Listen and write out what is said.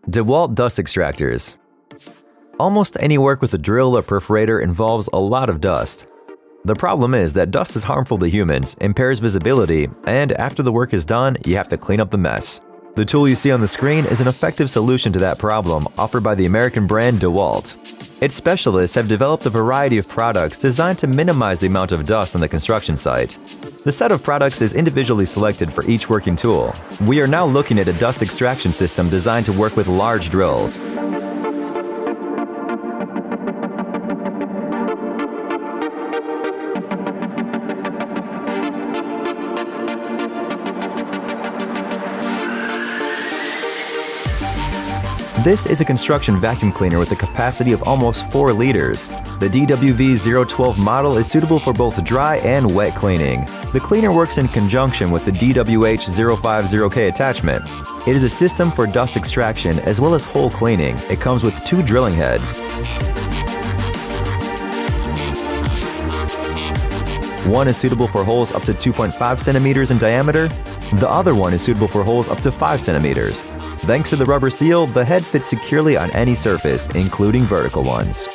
Dewalt dust extractors. Almost any work with a drill or perforator involves a lot of dust. The problem is that dust is harmful to humans, impairs visibility, and after the work is done, you have to clean up the mess. The tool you see on the screen is an effective solution to that problem offered by the American brand Dewalt. Its specialists have developed a variety of products designed to minimize the amount of dust on the construction site. The set of products is individually selected for each working tool. We are now looking at a dust extraction system designed to work with large drills. This is a construction vacuum cleaner with a capacity of almost 4 liters. The DWV-012 model is suitable for both dry and wet cleaning. The cleaner works in conjunction with the DWH-050K attachment. It is a system for dust extraction as well as hole cleaning. It comes with 2 drilling heads. One is suitable for holes up to 2.5 centimeters in diameter. The other one is suitable for holes up to 5 centimeters. Thanks to the rubber seal, the head fits securely on any surface, including vertical ones.